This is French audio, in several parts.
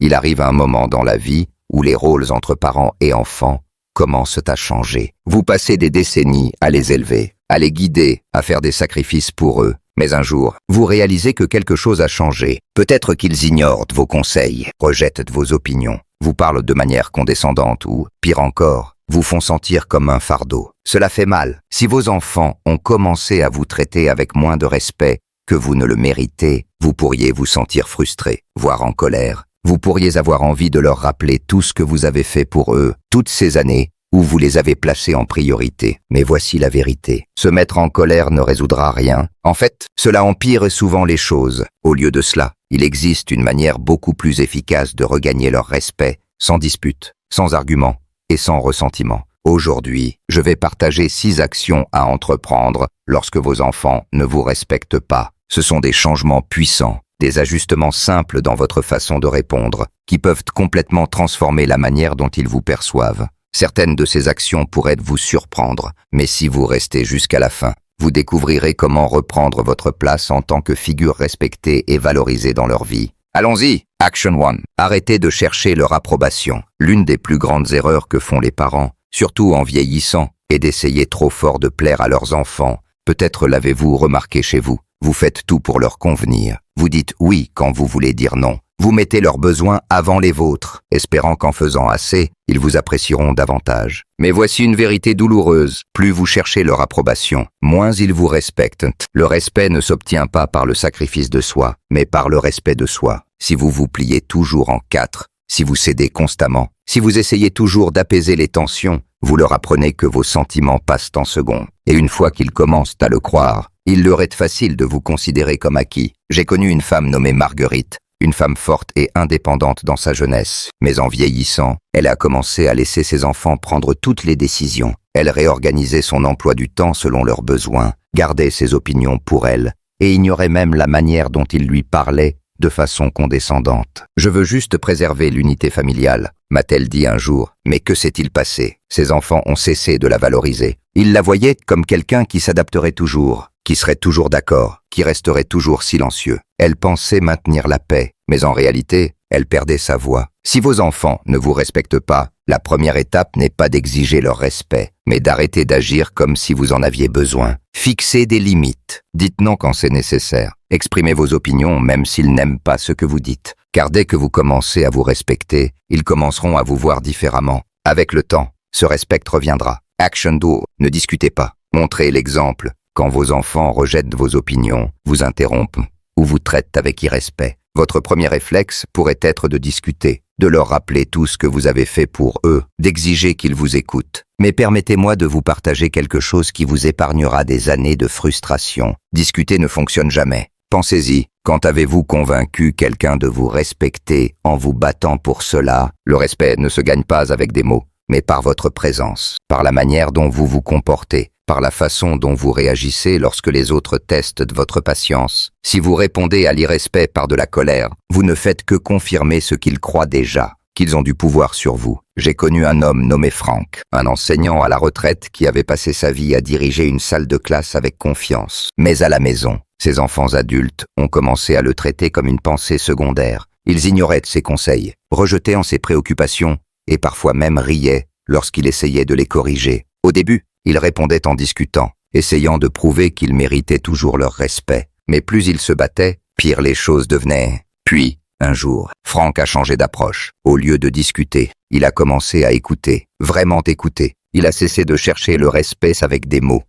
Il arrive un moment dans la vie où les rôles entre parents et enfants commencent à changer. Vous passez des décennies à les élever, à les guider, à faire des sacrifices pour eux. Mais un jour, vous réalisez que quelque chose a changé. Peut-être qu'ils ignorent vos conseils, rejettent vos opinions, vous parlent de manière condescendante ou, pire encore, vous font sentir comme un fardeau. Cela fait mal. Si vos enfants ont commencé à vous traiter avec moins de respect que vous ne le méritez, vous pourriez vous sentir frustré, voire en colère. Vous pourriez avoir envie de leur rappeler tout ce que vous avez fait pour eux, toutes ces années où vous les avez placés en priorité. Mais voici la vérité. Se mettre en colère ne résoudra rien. En fait, cela empire souvent les choses. Au lieu de cela, il existe une manière beaucoup plus efficace de regagner leur respect, sans dispute, sans argument et sans ressentiment. Aujourd'hui, je vais partager 6 actions à entreprendre lorsque vos enfants ne vous respectent pas. Ce sont des changements puissants, des ajustements simples dans votre façon de répondre, qui peuvent complètement transformer la manière dont ils vous perçoivent. Certaines de ces actions pourraient vous surprendre, mais si vous restez jusqu'à la fin, vous découvrirez comment reprendre votre place en tant que figure respectée et valorisée dans leur vie. Allons-y! Action 1. Arrêtez de chercher leur approbation. L'une des plus grandes erreurs que font les parents, surtout en vieillissant, est d'essayer trop fort de plaire à leurs enfants. Peut-être l'avez-vous remarqué chez vous. Vous faites tout pour leur convenir. Vous dites oui quand vous voulez dire non. Vous mettez leurs besoins avant les vôtres, espérant qu'en faisant assez, ils vous apprécieront davantage. Mais voici une vérité douloureuse. Plus vous cherchez leur approbation, moins ils vous respectent. Le respect ne s'obtient pas par le sacrifice de soi, mais par le respect de soi. Si vous vous pliez toujours en 4, si vous cédez constamment, si vous essayez toujours d'apaiser les tensions, vous leur apprenez que vos sentiments passent en second. Et une fois qu'ils commencent à le croire, il leur est facile de vous considérer comme acquis. J'ai connu une femme nommée Marguerite, une femme forte et indépendante dans sa jeunesse. Mais en vieillissant, elle a commencé à laisser ses enfants prendre toutes les décisions. Elle réorganisait son emploi du temps selon leurs besoins, gardait ses opinions pour elle, et ignorait même la manière dont ils lui parlaient de façon condescendante. « Je veux juste préserver l'unité familiale », m'a-t-elle dit un jour. Mais que s'est-il passé? Ses enfants ont cessé de la valoriser. Ils la voyaient comme quelqu'un qui s'adapterait toujours, qui serait toujours d'accord, qui resterait toujours silencieux. Elle pensait maintenir la paix, mais en réalité, elle perdait sa voix. Si vos enfants ne vous respectent pas, la première étape n'est pas d'exiger leur respect, mais d'arrêter d'agir comme si vous en aviez besoin. Fixez des limites. Dites non quand c'est nécessaire. Exprimez vos opinions même s'ils n'aiment pas ce que vous dites. Car dès que vous commencez à vous respecter, ils commenceront à vous voir différemment. Avec le temps, ce respect reviendra. Action 2. Ne discutez pas. Montrez l'exemple. Quand vos enfants rejettent vos opinions, vous interrompent ou vous traitent avec irrespect, votre premier réflexe pourrait être de discuter, de leur rappeler tout ce que vous avez fait pour eux, d'exiger qu'ils vous écoutent. Mais permettez-moi de vous partager quelque chose qui vous épargnera des années de frustration. Discuter ne fonctionne jamais. Pensez-y, quand avez-vous convaincu quelqu'un de vous respecter en vous battant pour cela? Le respect ne se gagne pas avec des mots, mais par votre présence, par la manière dont vous vous comportez, par la façon dont vous réagissez lorsque les autres testent de votre patience. Si vous répondez à l'irrespect par de la colère, vous ne faites que confirmer ce qu'ils croient déjà, qu'ils ont du pouvoir sur vous. J'ai connu un homme nommé Frank, un enseignant à la retraite qui avait passé sa vie à diriger une salle de classe avec confiance. Mais à la maison, ses enfants adultes ont commencé à le traiter comme une pensée secondaire. Ils ignoraient ses conseils, rejetaient en ses préoccupations et parfois même riaient lorsqu'il essayait de les corriger. Au début, il répondait en discutant, essayant de prouver qu'il méritait toujours leur respect. Mais plus il se battait, pire les choses devenaient. Puis, un jour, Frank a changé d'approche. Au lieu de discuter, il a commencé à écouter, vraiment écouter. Il a cessé de chercher le respect avec des mots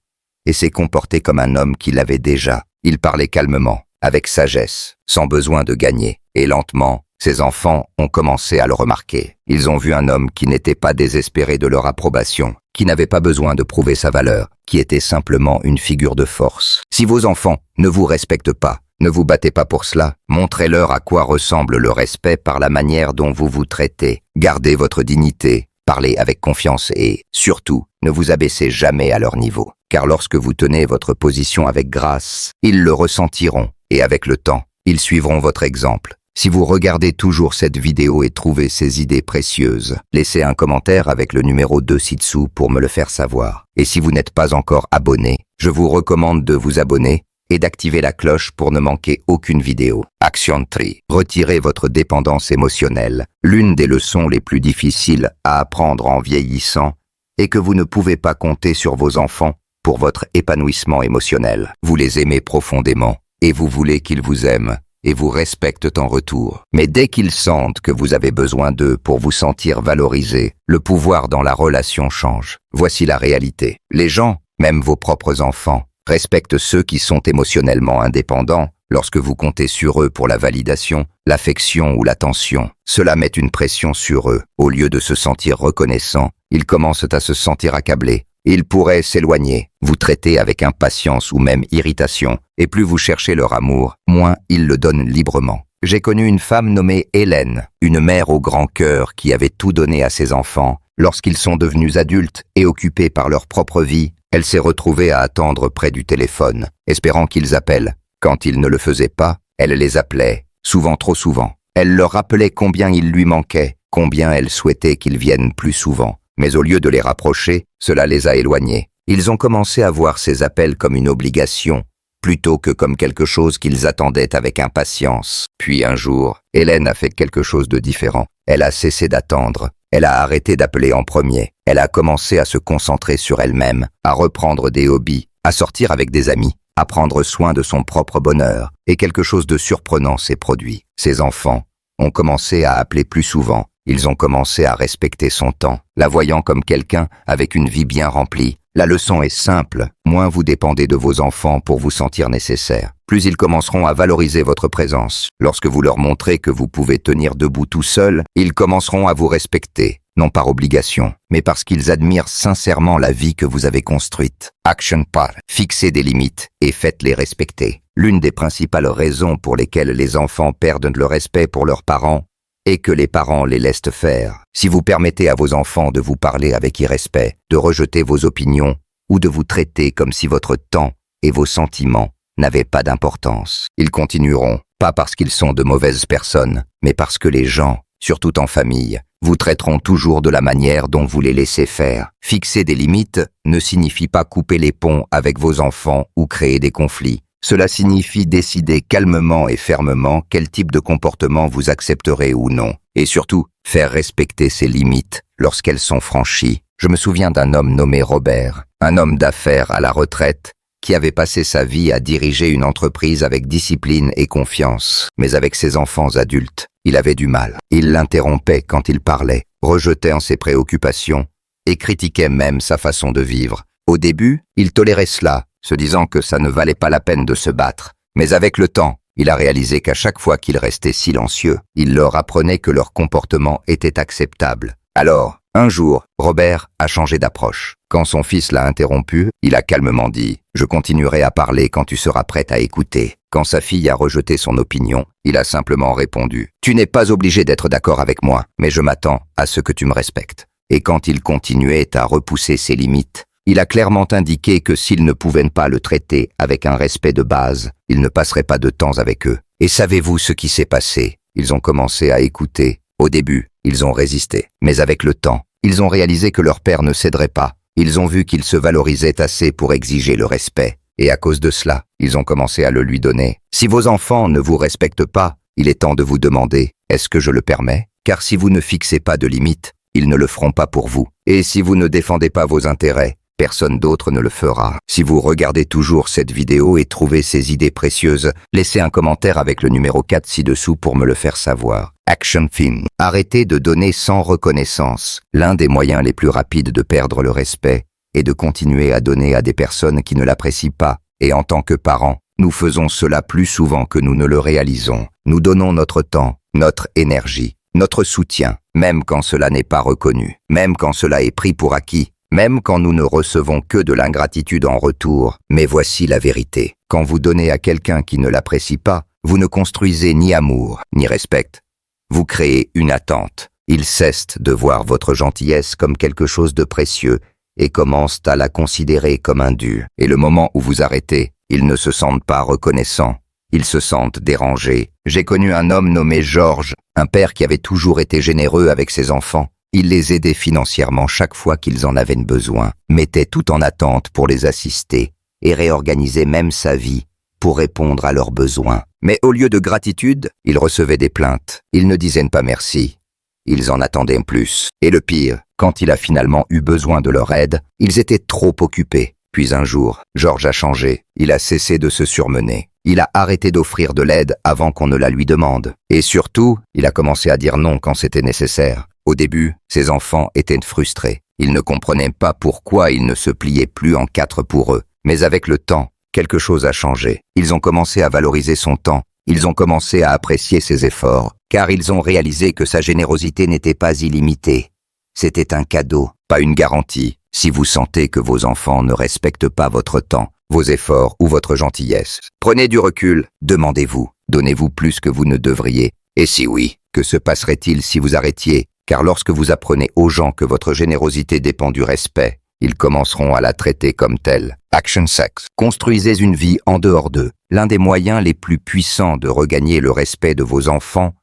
et s'est comporté comme un homme qui l'avait déjà. Il parlait calmement, avec sagesse, sans besoin de gagner. Et lentement, ses enfants ont commencé à le remarquer. Ils ont vu un homme qui n'était pas désespéré de leur approbation, qui n'avait pas besoin de prouver sa valeur, qui était simplement une figure de force. Si vos enfants ne vous respectent pas, ne vous battez pas pour cela, montrez-leur à quoi ressemble le respect par la manière dont vous vous traitez. Gardez votre dignité, parlez avec confiance et, surtout, ne vous abaissez jamais à leur niveau. Car lorsque vous tenez votre position avec grâce, ils le ressentiront, et avec le temps, ils suivront votre exemple. Si vous regardez toujours cette vidéo et trouvez ces idées précieuses, laissez un commentaire avec le numéro 2 ci-dessous pour me le faire savoir. Et si vous n'êtes pas encore abonné, je vous recommande de vous abonner et d'activer la cloche pour ne manquer aucune vidéo. Action 3. Retirez votre dépendance émotionnelle. L'une des leçons les plus difficiles à apprendre en vieillissant est que vous ne pouvez pas compter sur vos enfants pour votre épanouissement émotionnel. Vous les aimez profondément et vous voulez qu'ils vous aiment et vous respectent en retour. Mais dès qu'ils sentent que vous avez besoin d'eux pour vous sentir valorisé, le pouvoir dans la relation change. Voici la réalité. Les gens, même vos propres enfants, respectent ceux qui sont émotionnellement indépendants lorsque vous comptez sur eux pour la validation, l'affection ou l'attention. Cela met une pression sur eux. Au lieu de se sentir reconnaissants, ils commencent à se sentir accablés. Ils pourraient s'éloigner, vous traiter avec impatience ou même irritation, et plus vous cherchez leur amour, moins ils le donnent librement. J'ai connu une femme nommée Hélène, une mère au grand cœur qui avait tout donné à ses enfants. Lorsqu'ils sont devenus adultes et occupés par leur propre vie, elle s'est retrouvée à attendre près du téléphone, espérant qu'ils appellent. Quand ils ne le faisaient pas, elle les appelait, souvent trop souvent. Elle leur rappelait combien ils lui manquaient, combien elle souhaitait qu'ils viennent plus souvent. Mais au lieu de les rapprocher, cela les a éloignés. Ils ont commencé à voir ces appels comme une obligation, plutôt que comme quelque chose qu'ils attendaient avec impatience. Puis un jour, Hélène a fait quelque chose de différent. Elle a cessé d'attendre. Elle a arrêté d'appeler en premier. Elle a commencé à se concentrer sur elle-même, à reprendre des hobbies, à sortir avec des amis, à prendre soin de son propre bonheur. Et quelque chose de surprenant s'est produit. Ses enfants ont commencé à appeler plus souvent. Ils ont commencé à respecter son temps, la voyant comme quelqu'un avec une vie bien remplie. La leçon est simple, moins vous dépendez de vos enfants pour vous sentir nécessaire, plus ils commenceront à valoriser votre présence. Lorsque vous leur montrez que vous pouvez tenir debout tout seul, ils commenceront à vous respecter, non par obligation, mais parce qu'ils admirent sincèrement la vie que vous avez construite. Action par. Fixez des limites et faites-les respecter. L'une des principales raisons pour lesquelles les enfants perdent le respect pour leurs parents et que les parents les laissent faire. Si vous permettez à vos enfants de vous parler avec irrespect, de rejeter vos opinions ou de vous traiter comme si votre temps et vos sentiments n'avaient pas d'importance, ils continueront, pas parce qu'ils sont de mauvaises personnes, mais parce que les gens, surtout en famille, vous traiteront toujours de la manière dont vous les laissez faire. Fixer des limites ne signifie pas couper les ponts avec vos enfants ou créer des conflits. Cela signifie décider calmement et fermement quel type de comportement vous accepterez ou non. Et surtout, faire respecter ces limites lorsqu'elles sont franchies. Je me souviens d'un homme nommé Robert, un homme d'affaires à la retraite, qui avait passé sa vie à diriger une entreprise avec discipline et confiance. Mais avec ses enfants adultes, il avait du mal. Il l'interrompait quand il parlait, rejetait en ses préoccupations et critiquait même sa façon de vivre. Au début, il tolérait cela, se disant que ça ne valait pas la peine de se battre. Mais avec le temps, il a réalisé qu'à chaque fois qu'il restait silencieux, il leur apprenait que leur comportement était acceptable. Alors, un jour, Robert a changé d'approche. Quand son fils l'a interrompu, il a calmement dit « Je continuerai à parler quand tu seras prête à écouter ». Quand sa fille a rejeté son opinion, il a simplement répondu « Tu n'es pas obligé d'être d'accord avec moi, mais je m'attends à ce que tu me respectes ». Et quand il continuait à repousser ses limites, il a clairement indiqué que s'ils ne pouvaient pas le traiter avec un respect de base, il ne passerait pas de temps avec eux. Et savez-vous ce qui s'est passé? Ils ont commencé à écouter. Au début, ils ont résisté. Mais avec le temps, ils ont réalisé que leur père ne céderait pas. Ils ont vu qu'il se valorisait assez pour exiger le respect. Et à cause de cela, ils ont commencé à le lui donner. Si vos enfants ne vous respectent pas, il est temps de vous demander « Est-ce que je le permets ?» Car si vous ne fixez pas de limites, ils ne le feront pas pour vous. Et si vous ne défendez pas vos intérêts, personne d'autre ne le fera. Si vous regardez toujours cette vidéo et trouvez ces idées précieuses, laissez un commentaire avec le numéro 4 ci-dessous pour me le faire savoir. Action Film. Arrêtez de donner sans reconnaissance. L'un des moyens les plus rapides de perdre le respect est de continuer à donner à des personnes qui ne l'apprécient pas. Et en tant que parents, nous faisons cela plus souvent que nous ne le réalisons. Nous donnons notre temps, notre énergie, notre soutien, même quand cela n'est pas reconnu, même quand cela est pris pour acquis. Même quand nous ne recevons que de l'ingratitude en retour. Mais voici la vérité. Quand vous donnez à quelqu'un qui ne l'apprécie pas, vous ne construisez ni amour, ni respect. Vous créez une attente. Ils cessent de voir votre gentillesse comme quelque chose de précieux et commencent à la considérer comme un dû. Et le moment où vous arrêtez, ils ne se sentent pas reconnaissants. Ils se sentent dérangés. J'ai connu un homme nommé Georges, un père qui avait toujours été généreux avec ses enfants. Il les aidait financièrement chaque fois qu'ils en avaient besoin, mettait tout en attente pour les assister et réorganisait même sa vie pour répondre à leurs besoins. Mais au lieu de gratitude, ils recevaient des plaintes. Ils ne disaient pas merci. Ils en attendaient plus. Et le pire, quand il a finalement eu besoin de leur aide, ils étaient trop occupés. Puis un jour, George a changé. Il a cessé de se surmener. Il a arrêté d'offrir de l'aide avant qu'on ne la lui demande. Et surtout, il a commencé à dire non quand c'était nécessaire. Au début, ses enfants étaient frustrés. Ils ne comprenaient pas pourquoi il ne se pliait plus en quatre pour eux. Mais avec le temps, quelque chose a changé. Ils ont commencé à valoriser son temps. Ils ont commencé à apprécier ses efforts, car ils ont réalisé que sa générosité n'était pas illimitée. C'était un cadeau, pas une garantie. Si vous sentez que vos enfants ne respectent pas votre temps, vos efforts ou votre gentillesse, prenez du recul, demandez-vous, donnez-vous plus que vous ne devriez. Et si oui, que se passerait-il si vous arrêtiez? Car lorsque vous apprenez aux gens que votre générosité dépend du respect, ils commenceront à la traiter comme telle. Action 6. Construisez une vie en dehors d'eux. L'un des moyens les plus puissants de regagner le respect de vos enfants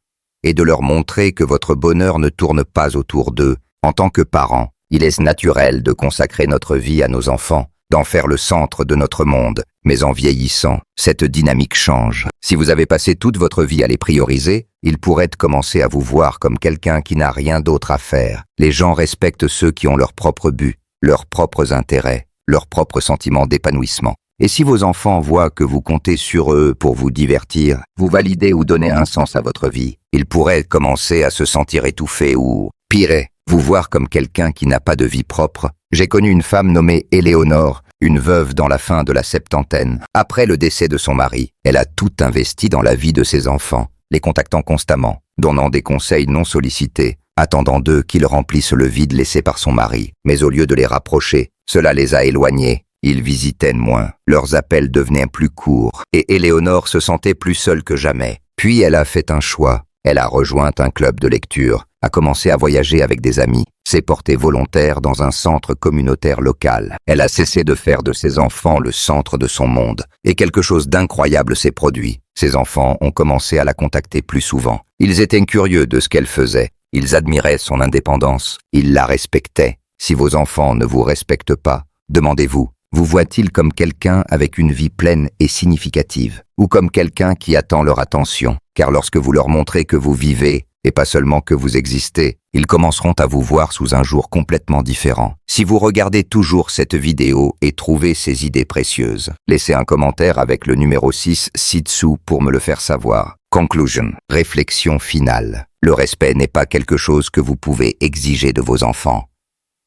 est de leur montrer que votre bonheur ne tourne pas autour d'eux. En tant que parents, il est naturel de consacrer notre vie à nos enfants, d'en faire le centre de notre monde. Mais en vieillissant, cette dynamique change. Si vous avez passé toute votre vie à les prioriser, ils pourraient commencer à vous voir comme quelqu'un qui n'a rien d'autre à faire. Les gens respectent ceux qui ont leur propre but, leurs propres intérêts, leurs propres sentiments d'épanouissement. Et si vos enfants voient que vous comptez sur eux pour vous divertir, vous valider ou donner un sens à votre vie, ils pourraient commencer à se sentir étouffés ou, pire, vous voir comme quelqu'un qui n'a pas de vie propre. J'ai connu une femme nommée Éléonore, une veuve dans la fin de la septantaine. Après le décès de son mari, elle a tout investi dans la vie de ses enfants, les contactant constamment, donnant des conseils non sollicités, attendant d'eux qu'ils remplissent le vide laissé par son mari. Mais au lieu de les rapprocher, cela les a éloignés. Ils visitaient moins, leurs appels devenaient plus courts, et Éléonore se sentait plus seule que jamais. Puis elle a fait un choix. Elle a rejoint un club de lecture, a commencé à voyager avec des amis, s'est portée volontaire dans un centre communautaire local. Elle a cessé de faire de ses enfants le centre de son monde, et quelque chose d'incroyable s'est produit. Ses enfants ont commencé à la contacter plus souvent. Ils étaient curieux de ce qu'elle faisait. Ils admiraient son indépendance. Ils la respectaient. Si vos enfants ne vous respectent pas, demandez-vous, vous voient-ils comme quelqu'un avec une vie pleine et significative, ou comme quelqu'un qui attend leur attention? Car lorsque vous leur montrez que vous vivez, et pas seulement que vous existez, ils commenceront à vous voir sous un jour complètement différent. Si vous regardez toujours cette vidéo et trouvez ces idées précieuses, laissez un commentaire avec le numéro 6 ci-dessous pour me le faire savoir. Conclusion. Réflexion finale. Le respect n'est pas quelque chose que vous pouvez exiger de vos enfants.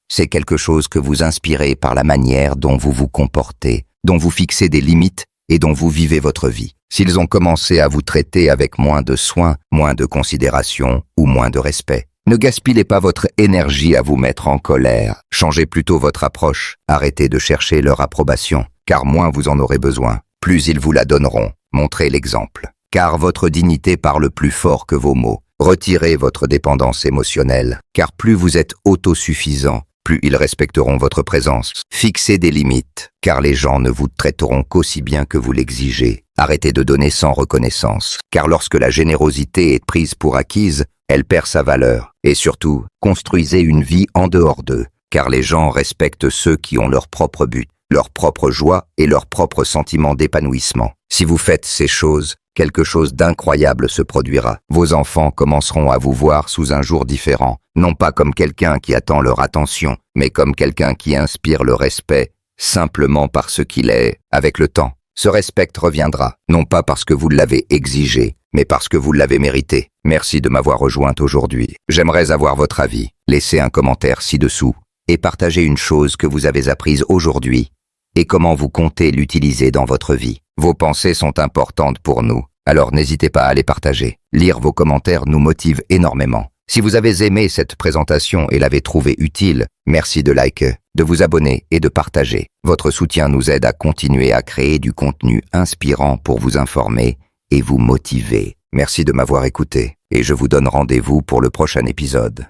C'est quelque chose que vous inspirez par la manière dont vous vous comportez, dont vous fixez des limites et dont vous vivez votre vie. S'ils ont commencé à vous traiter avec moins de soin, moins de considération ou moins de respect, ne gaspillez pas votre énergie à vous mettre en colère. Changez plutôt votre approche. Arrêtez de chercher leur approbation, car moins vous en aurez besoin, plus ils vous la donneront. Montrez l'exemple. Car votre dignité parle plus fort que vos mots. Retirez votre dépendance émotionnelle, car plus vous êtes autosuffisant, plus ils respecteront votre présence. Fixez des limites, car les gens ne vous traiteront qu'aussi bien que vous l'exigez. Arrêtez de donner sans reconnaissance, car lorsque la générosité est prise pour acquise, elle perd sa valeur. Et surtout, construisez une vie en dehors d'eux, car les gens respectent ceux qui ont leur propre but, leur propre joie et leur propre sentiment d'épanouissement. Si vous faites ces choses, quelque chose d'incroyable se produira. Vos enfants commenceront à vous voir sous un jour différent, non pas comme quelqu'un qui attend leur attention, mais comme quelqu'un qui inspire le respect, simplement parce qu'il est. Avec le temps, ce respect reviendra, non pas parce que vous l'avez exigé, mais parce que vous l'avez mérité. Merci de m'avoir rejointe aujourd'hui. J'aimerais avoir votre avis. Laissez un commentaire ci-dessous et partagez une chose que vous avez apprise aujourd'hui et comment vous comptez l'utiliser dans votre vie. Vos pensées sont importantes pour nous, alors n'hésitez pas à les partager. Lire vos commentaires nous motive énormément. Si vous avez aimé cette présentation et l'avez trouvée utile, merci de liker, de vous abonner et de partager. Votre soutien nous aide à continuer à créer du contenu inspirant pour vous informer et vous motiver. Merci de m'avoir écouté et je vous donne rendez-vous pour le prochain épisode.